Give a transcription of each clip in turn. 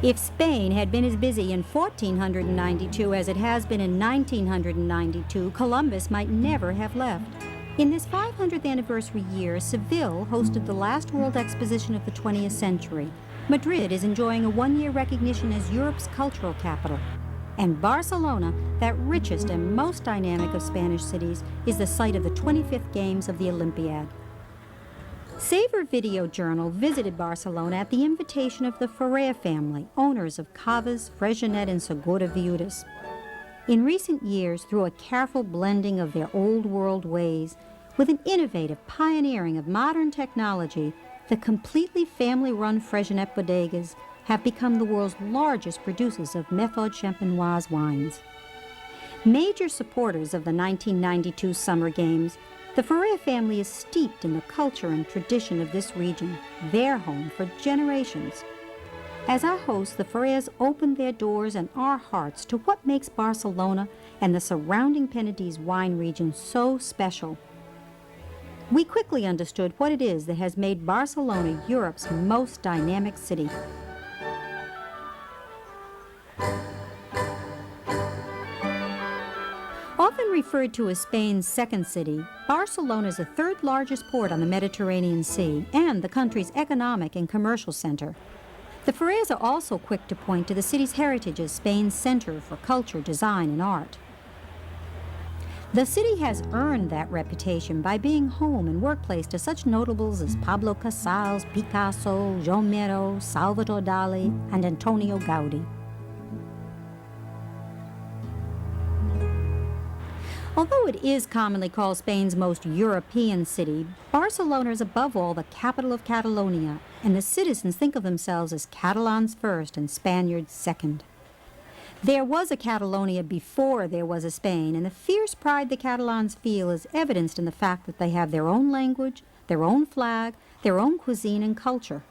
If Spain had been as busy in 1492 as it has been in 1992, Columbus might never have left. In this 500th anniversary year, Seville hosted the last World Exposition of the 20th century. Madrid is enjoying a one-year recognition as Europe's cultural capital. And Barcelona, that richest and most dynamic of Spanish cities, is the site of the 25th Games of the Olympiad. Savor Video Journal visited Barcelona at the invitation of the Ferrer family, owners of Cavas, Freixenet, and Segura Viudas. In recent years, through a careful blending of their old world ways, with an innovative pioneering of modern technology, the completely family-run Freixenet bodegas have become the world's largest producers of Méthode Champenoise wines. Major supporters of the 1992 Summer Games, the Ferrer family is steeped in the culture and tradition of this region, their home for generations. As our hosts, the Ferrers opened their doors and our hearts to what makes Barcelona and the surrounding Penedès wine region so special. We quickly understood what it is that has made Barcelona Europe's most dynamic city. Often referred to as Spain's second city, Barcelona is the third largest port on the Mediterranean Sea and the country's economic and commercial center. The Ferrers are also quick to point to the city's heritage as Spain's center for culture, design, and art. The city has earned that reputation by being home and workplace to such notables as Pablo Casals, Picasso, Joan Miró, Salvador Dali, and Antonio Gaudí. Although it is commonly called Spain's most European city, Barcelona is above all the capital of Catalonia, and the citizens think of themselves as Catalans first and Spaniards second. There was a Catalonia before there was a Spain, and the fierce pride the Catalans feel is evidenced in the fact that they have their own language, their own flag, their own cuisine and culture.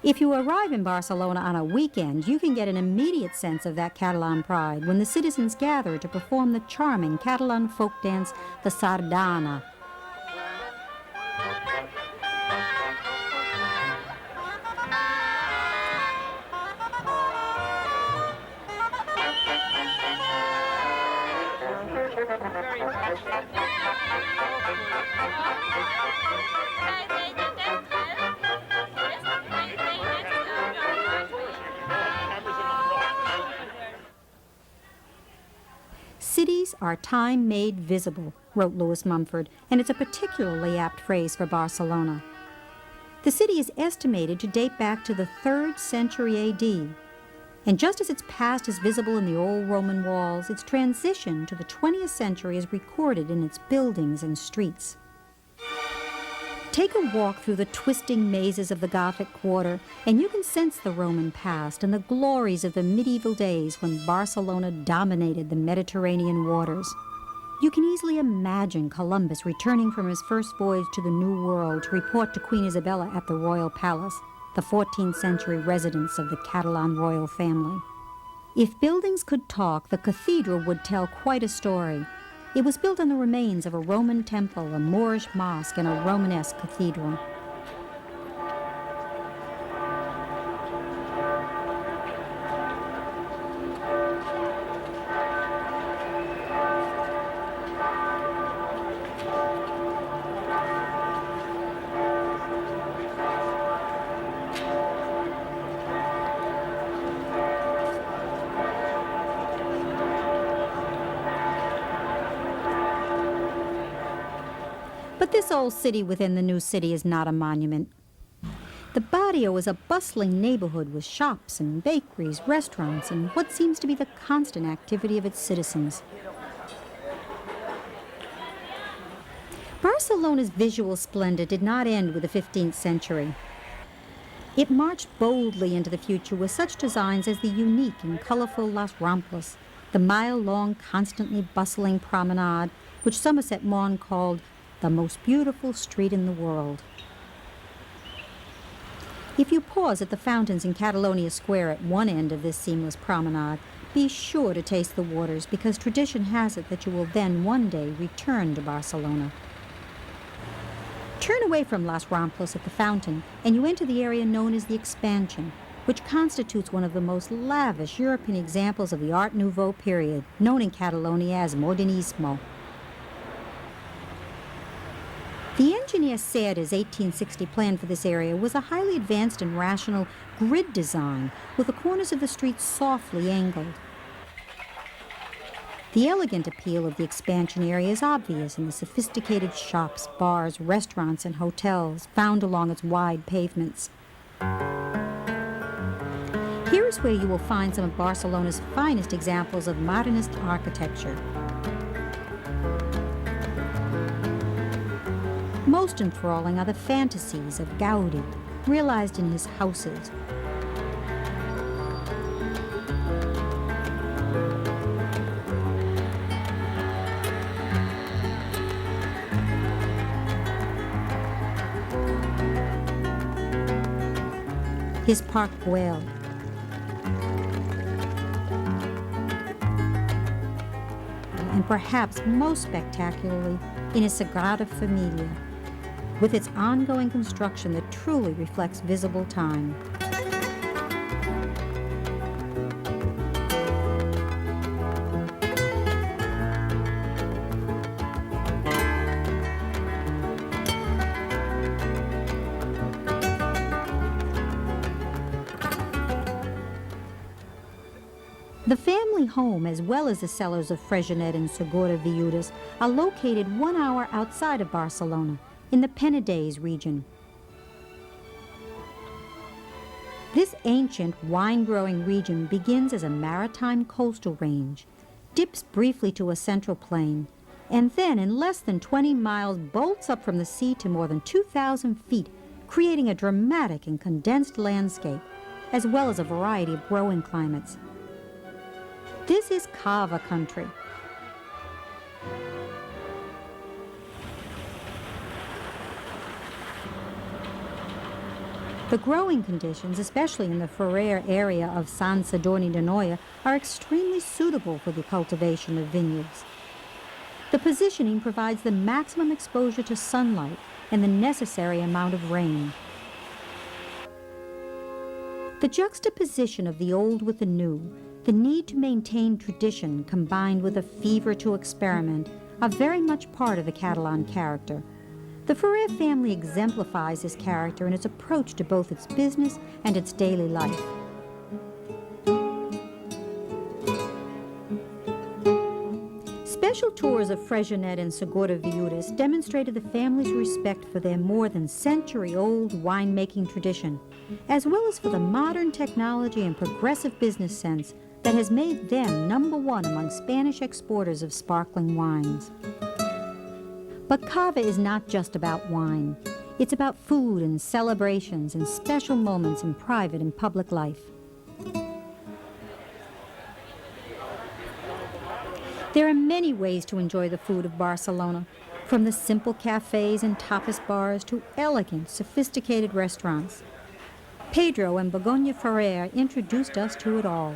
If you arrive in Barcelona on a weekend, you can get an immediate sense of that Catalan pride when the citizens gather to perform the charming Catalan folk dance, the Sardana. Cities are time made visible, wrote Lewis Mumford, and it's a particularly apt phrase for Barcelona. The city is estimated to date back to the 3rd century AD, and just as its past is visible in the old Roman walls, its transition to the 20th century is recorded in its buildings and streets. Take a walk through the twisting mazes of the Gothic Quarter, and you can sense the Roman past and the glories of the medieval days when Barcelona dominated the Mediterranean waters. You can easily imagine Columbus returning from his first voyage to the New World to report to Queen Isabella at the Royal Palace, the 14th century residence of the Catalan royal family. If buildings could talk, the cathedral would tell quite a story. It was built on the remains of a Roman temple, a Moorish mosque, and a Romanesque cathedral. But this old city within the new city is not a monument. The barrio is a bustling neighborhood with shops and bakeries, restaurants, and what seems to be the constant activity of its citizens. Barcelona's visual splendor did not end with the 15th century. It marched boldly into the future with such designs as the unique and colorful Las Ramblas, the mile-long, constantly bustling promenade, which Somerset Maugham called the most beautiful street in the world. If you pause at the fountains in Catalonia Square at one end of this seamless promenade, be sure to taste the waters, because tradition has it that you will then one day return to Barcelona. Turn away from Las Ramblas at the fountain, and you enter the area known as the Expansion. which constitutes one of the most lavish European examples of the Art Nouveau period, known in Catalonia as Modernismo. The engineer Serra's 1860 plan for this area was a highly advanced and rational grid design with the corners of the streets softly angled. The elegant appeal of the expansion area is obvious in the sophisticated shops, bars, restaurants, and hotels found along its wide pavements. Here is where you will find some of Barcelona's finest examples of modernist architecture. Most enthralling are the fantasies of Gaudi, realized in his houses. His Park Güell, and perhaps most spectacularly in his Sagrada Familia, with its ongoing construction that truly reflects visible time. The family home, as well as the cellars of Freixenet and Segura Viudas, are located 1 hour outside of Barcelona, in the Penedès region. This ancient wine-growing region begins as a maritime coastal range, dips briefly to a central plain, and then in less than 20 miles bolts up from the sea to more than 2,000 feet, creating a dramatic and condensed landscape, as well as a variety of growing climates. This is Cava country. The growing conditions, especially in the Ferrer area of Sant Sadurní d'Anoia, are extremely suitable for the cultivation of vineyards. The positioning provides the maximum exposure to sunlight and the necessary amount of rain. The juxtaposition of the old with the new, the need to maintain tradition combined with a fever to experiment, are very much part of the Catalan character. The Ferrer family exemplifies this character in its approach to both its business and its daily life. Special tours of Freixenet and Segura Viudas demonstrated the family's respect for their more than century-old winemaking tradition, as well as for the modern technology and progressive business sense that has made them #1 among Spanish exporters of sparkling wines. But Cava is not just about wine. It's about food and celebrations and special moments in private and public life. There are many ways to enjoy the food of Barcelona, from the simple cafes and tapas bars to elegant, sophisticated restaurants. Pedro and Begoña Ferrer introduced us to it all.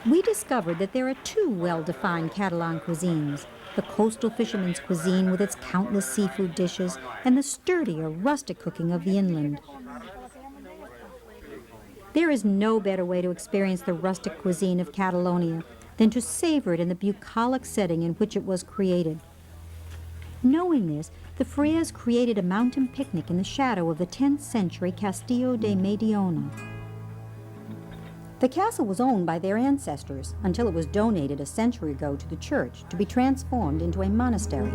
We discovered that there are 2 well-defined Catalan cuisines: the coastal fisherman's cuisine with its countless seafood dishes, and the sturdier, rustic cooking of the inland. There is no better way to experience the rustic cuisine of Catalonia than to savor it in the bucolic setting in which it was created. Knowing this, the Ferrers created a mountain picnic in the shadow of the 10th century Castillo de Mediona. The castle was owned by their ancestors until it was donated a century ago to the church to be transformed into a monastery.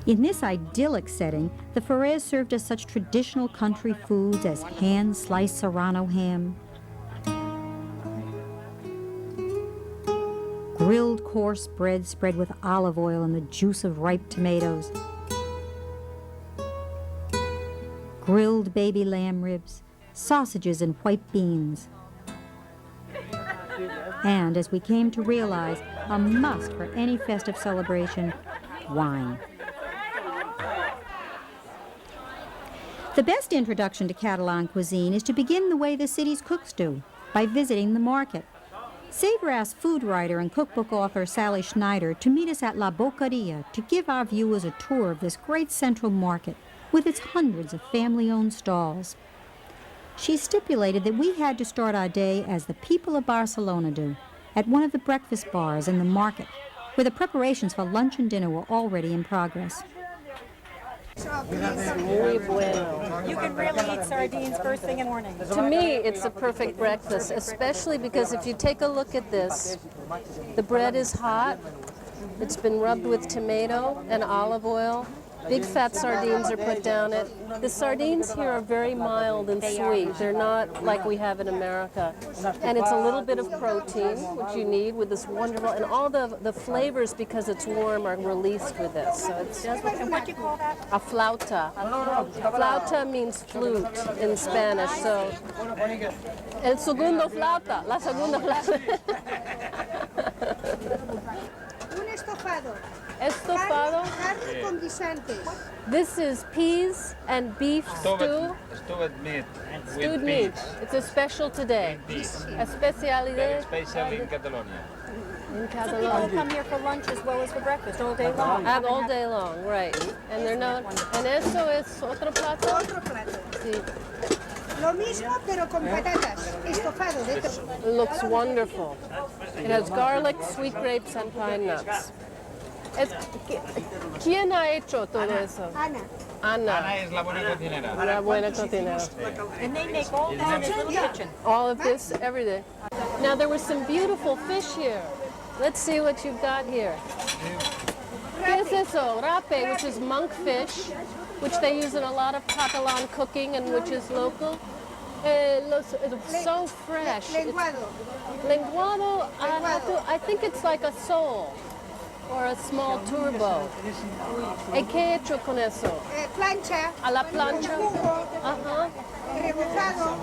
In this idyllic setting, the Ferrers served us such traditional country foods as hand-sliced serrano ham, grilled coarse bread spread with olive oil and the juice of ripe tomatoes, grilled baby lamb ribs, sausages and white beans, and, as we came to realize, a must for any festive celebration, wine. The best introduction to Catalan cuisine is to begin the way the city's cooks do, by visiting the market. Savor asked food writer and cookbook author Sally Schneider to meet us at La Boqueria to give our viewers a tour of this great central market with its hundreds of family-owned stalls. She stipulated that we had to start our day as the people of Barcelona do, at one of the breakfast bars in the market, where the preparations for lunch and dinner were already in progress. Muy bueno. You can really eat sardines first thing in the morning. To me, it's a perfect breakfast, especially because if you take a look at this, the bread is hot. It's been rubbed with tomato and olive oil. Big fat sardines are put down it. The sardines here are very mild and sweet. They're not like we have in America. And it's a little bit of protein, which you need with this wonderful, and all the flavors, because it's warm, are released with this. So it's And what do you call that? a flauta. Flauta means flute in Spanish. So el segundo flauta, la segunda flauta. Un estofado. Estofado. Carne con guisantes. This is peas and beef stew. Stewed meat. Stewed meat. It's a special today. A specialidad Special in Catalonia. in So people Catalonia. come here for lunch as well as for breakfast all day long. All day long, right. And they're not. And eso es otro plato. Otro plato. Sí. Lo mismo pero con patatas. Estofado de It looks wonderful. It has garlic, sweet grapes, and pine nuts. ¿Quién ha hecho todo eso? Ana. Ana, Ana es la buena cocinera. una buena cocinera. And they make all that in this little kitchen. All of this every day. Now there was some beautiful fish here. Let's see what you've got here. ¿Qué es eso? Rape, which is monkfish, which they use in a lot of Catalan cooking and which is local. It's so fresh. Lenguado. Lenguado, I think it's like a sole or a small turbo. ¿Y qué he hecho con eso? Plancha. A la plancha? Jugo. Uh-huh. Rebozado.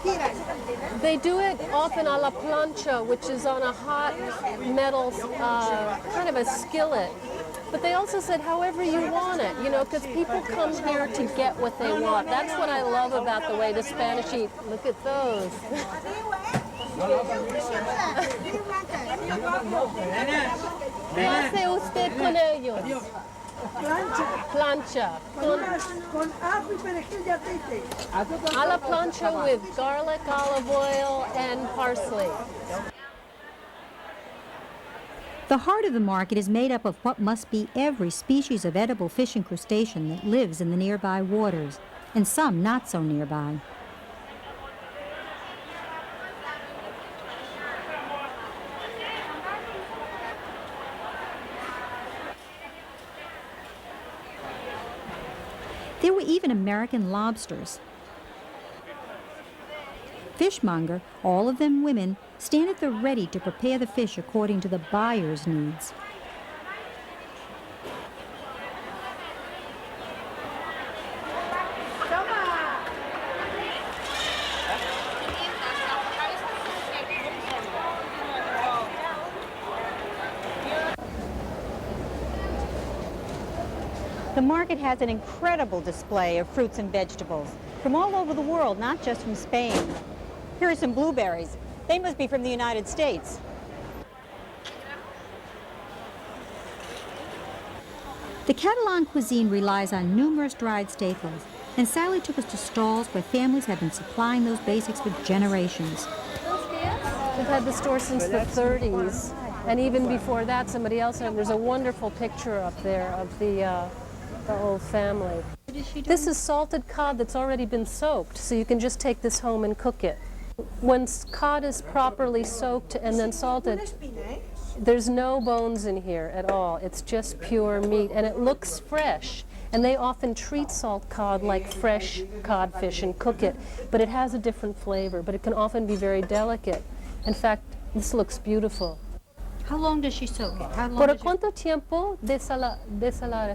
Tiras. They do it often a la plancha, which is on a hot metal, kind of a skillet. But they also said however you want it, you know, because people come here to get what they want. That's what I love about the way the Spanish eat. Look at those. ¿Qué hace usted con ellos? Plancha. Con ajo y perejil de aceite. A la plancha with garlic, olive oil, and parsley. The heart of the market is made up of what must be every species of edible fish and crustacean that lives in the nearby waters, and some not so nearby. There were even American lobsters. Fishmonger, all of them women, stand at the ready to prepare the fish according to the buyer's needs. The market has an incredible display of fruits and vegetables from all over the world, not just from Spain. Here are some blueberries. They must be from the United States. The Catalan cuisine relies on numerous dried staples, and Sally took us to stalls where families have been supplying those basics for generations. We've had the store since the 30s, and even before that, somebody else had. There's a wonderful picture up there of the whole family. This is salted cod that's already been soaked, so you can just take this home and cook it. When cod is properly soaked and then salted, there's no bones in here at all. It's just pure meat, and it looks fresh. And they often treat salt cod like fresh codfish and cook it, but it has a different flavor, but it can often be very delicate. In fact, this looks beautiful. How long does she soak it? How long ¿Por does she... cuánto tiempo desalar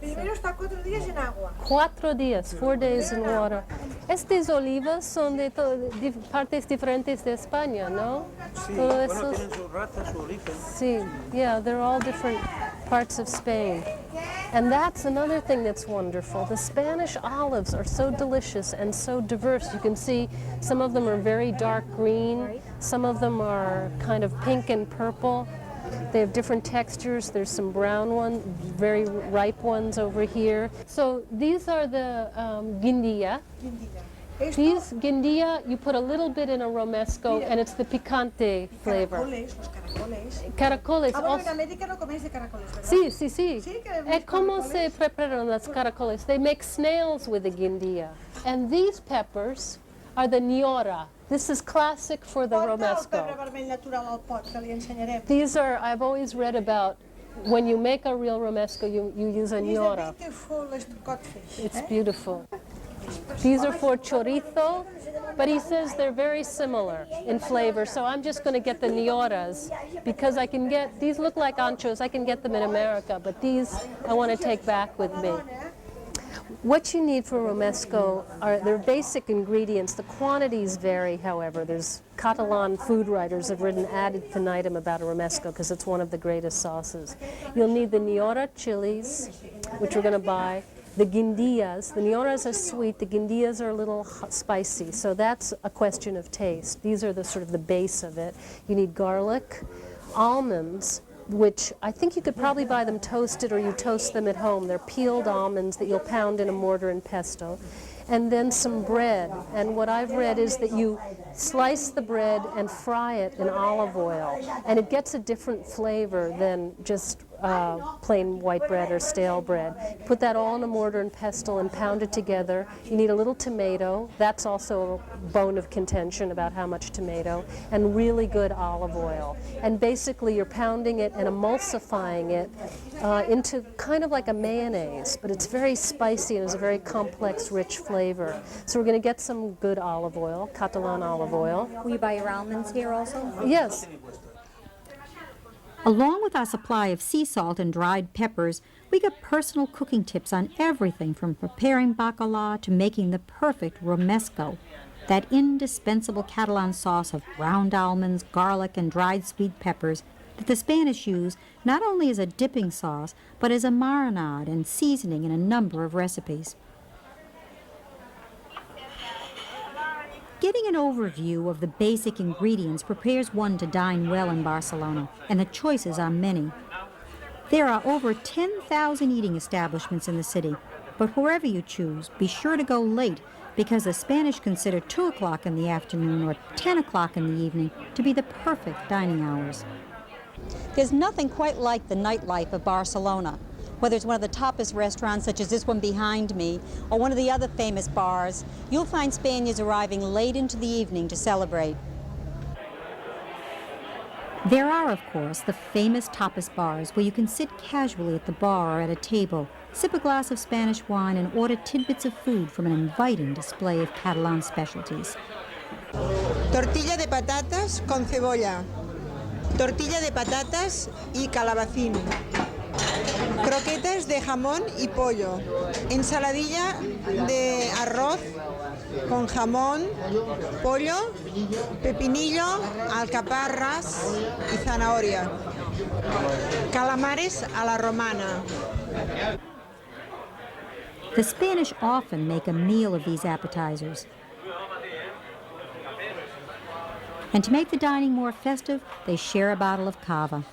Primero está 4 días en agua. 4 días, 4 days in water. Estas olivas son de partes diferentes de España, ¿no? Sí, Todo bueno, eso- tienen su raza, su origen. Sí, yeah, they're all different parts of Spain. And that's another thing that's wonderful. The Spanish olives are so delicious and so diverse. You can see some of them are very dark green, some of them are kind of pink and purple. They have different textures. There's some brown ones, very ripe ones over here. So these are the guindilla. These guindilla, you put a little bit in a romesco, and it's the picante flavor. Caracoles. Caracoles. Ah, bueno, Also, en América no coméis de caracoles, ¿verdad? sí, sí, sí. Sí, que hemos ¿Cómo caracoles. se preparan las caracoles? They make snails with the guindilla. And these peppers are the ñora. This is classic for the Porta el romesco. pebre vermell natural al pot, que li ensenyarem. These are, I've always read about, when you make a real romesco, you use a These are ñora. beautiful codfish. It's beautiful. These are for chorizo, but he says they're very similar in flavor, so I'm just going to get the ñoras because I can get, these look like anchos, I can get them in America, but these I want to take back with me. What you need for romesco are their basic ingredients. The quantities vary, however. There's Catalan food writers have written ad infinitum about a romesco because it's one of the greatest sauces. You'll need the ñora chilies, which we're going to buy. The guindillas, the ñoras are sweet, the guindillas are a little spicy, so that's a question of taste. These are the sort of the base of it. You need garlic, almonds, which I think you could probably buy them toasted or you toast them at home. They're peeled almonds that you'll pound in a mortar and pesto. And then some bread. And what I've read is that you slice the bread and fry it in olive oil. And it gets a different flavor than just plain white bread or stale bread. Put that all in a mortar and pestle and pound it together. You need a little tomato. That's also a bone of contention about how much tomato. And really good olive oil. And basically you're pounding it and emulsifying it into kind of like a mayonnaise, but it's very spicy and has a very complex, rich flavor. So we're going to get some good olive oil, Catalan olive oil. Will you buy your almonds here also? Yes. Along with our supply of sea salt and dried peppers, we get personal cooking tips on everything from preparing bacala to making the perfect romesco, that indispensable Catalan sauce of ground almonds, garlic, and dried sweet peppers that the Spanish use not only as a dipping sauce, but as a marinade and seasoning in a number of recipes. Getting an overview of the basic ingredients prepares one to dine well in Barcelona, and the choices are many. There are over 10,000 eating establishments in the city, but wherever you choose, be sure to go late because the Spanish consider 2 o'clock in the afternoon or 10 o'clock in the evening to be the perfect dining hours. There's nothing quite like the nightlife of Barcelona. Whether it's one of the tapas restaurants, such as this one behind me, or one of the other famous bars, you'll find Spaniards arriving late into the evening to celebrate. There are, of course, the famous tapas bars where you can sit casually at the bar or at a table, sip a glass of Spanish wine, and order tidbits of food from an inviting display of Catalan specialties. Tortilla de patatas con cebolla, tortilla de patatas y calabacín, croquetas de jamón y pollo, ensaladilla de arroz con jamón, pollo, pepinillo, alcaparras y zanahoria, calamares a la romana. The Spanish often make a meal of these appetizers. And to make the dining more festive, they share a bottle of cava.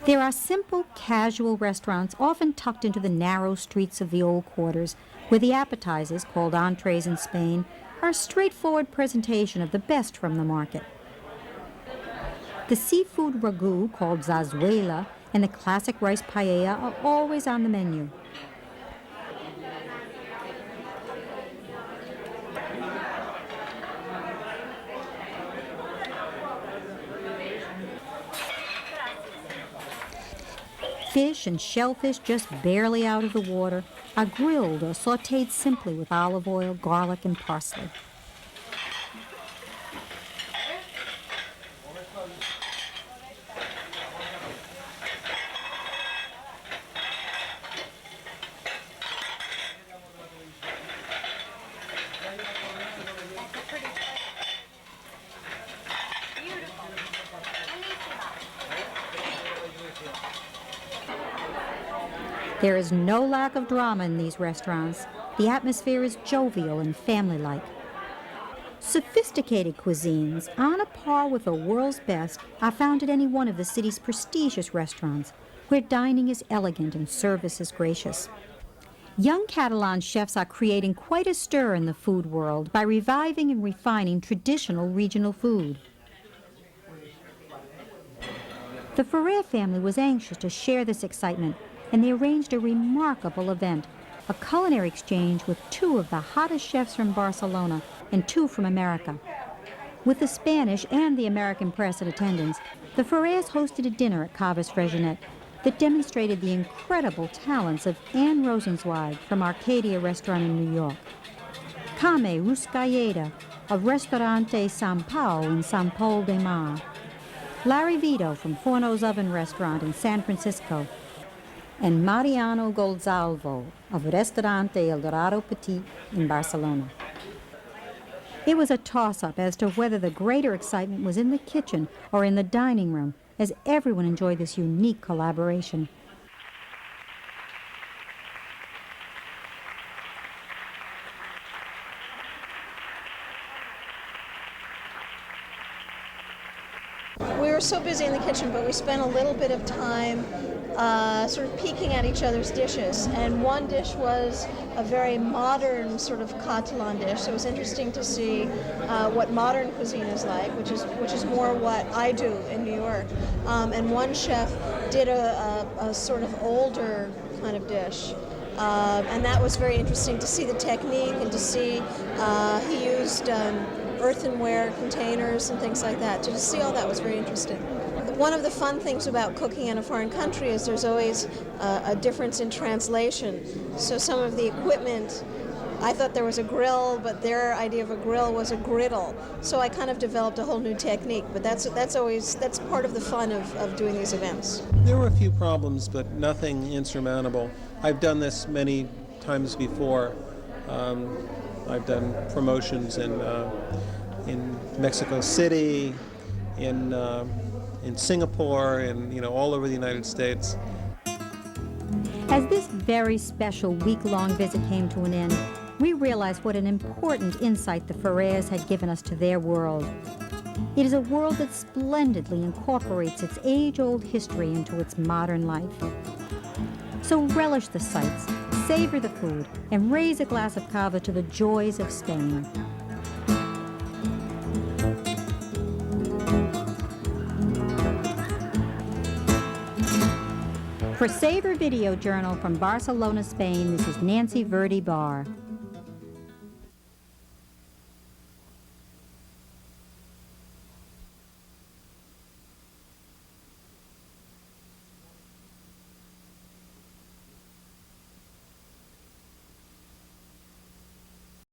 There are simple, casual restaurants often tucked into the narrow streets of the old quarters, where the appetizers, called entrees in Spain, are a straightforward presentation of the best from the market. The seafood ragu, called zazuela, and the classic rice paella are always on the menu. Fish and shellfish just barely out of the water are grilled or sautéed simply with olive oil, garlic, and parsley. There is no lack of drama in these restaurants. The atmosphere is jovial and family-like. Sophisticated cuisines, on a par with the world's best, are found at any one of the city's prestigious restaurants, where dining is elegant and service is gracious. Young Catalan chefs are creating quite a stir in the food world by reviving and refining traditional regional food. The Ferrer family was anxious to share this excitement, and they arranged a remarkable event, a culinary exchange with two of the hottest chefs from Barcelona and two from America. With the Spanish and the American press in attendance, the Ferrers hosted a dinner at Caves Fregenet that demonstrated the incredible talents of Anne Rosenzweig from Arcadia Restaurant in New York, Kame Ruscalleda of Restaurante San Pau in San Pol de Mar, Larry Vito from Forno's Oven Restaurant in San Francisco, and Mariano Golzalvo of Restaurante El Dorado Petit in Barcelona. It was a toss-up as to whether the greater excitement was in the kitchen or in the dining room, as everyone enjoyed this unique collaboration. We were so busy in the kitchen, but we spent a little bit of time sort of peeking at each other's dishes. And one dish was a very modern sort of Catalan dish. So it was interesting to see what modern cuisine is like, which is more what I do in New York. And one chef did a sort of older kind of dish. And that was very interesting to see the technique and to see he used earthenware containers and things like that. To see all that was very interesting. One of the fun things about cooking in a foreign country is there's always a difference in translation. So some of the equipment, I thought there was a grill, but their idea of a grill was a griddle. So I kind of developed a whole new technique, but that's part of the fun of doing these events. There were a few problems, but nothing insurmountable. I've done this many times before. I've done promotions in Mexico City, in Singapore, and all over the United States. As this very special week-long visit came to an end, we realized what an important insight the Ferrers had given us to their world. It is a world that splendidly incorporates its age-old history into its modern life. So relish the sights, savor the food, and raise a glass of cava to the joys of Spain. For Savor Video Journal from Barcelona, Spain, this is Nancy Verde Barr.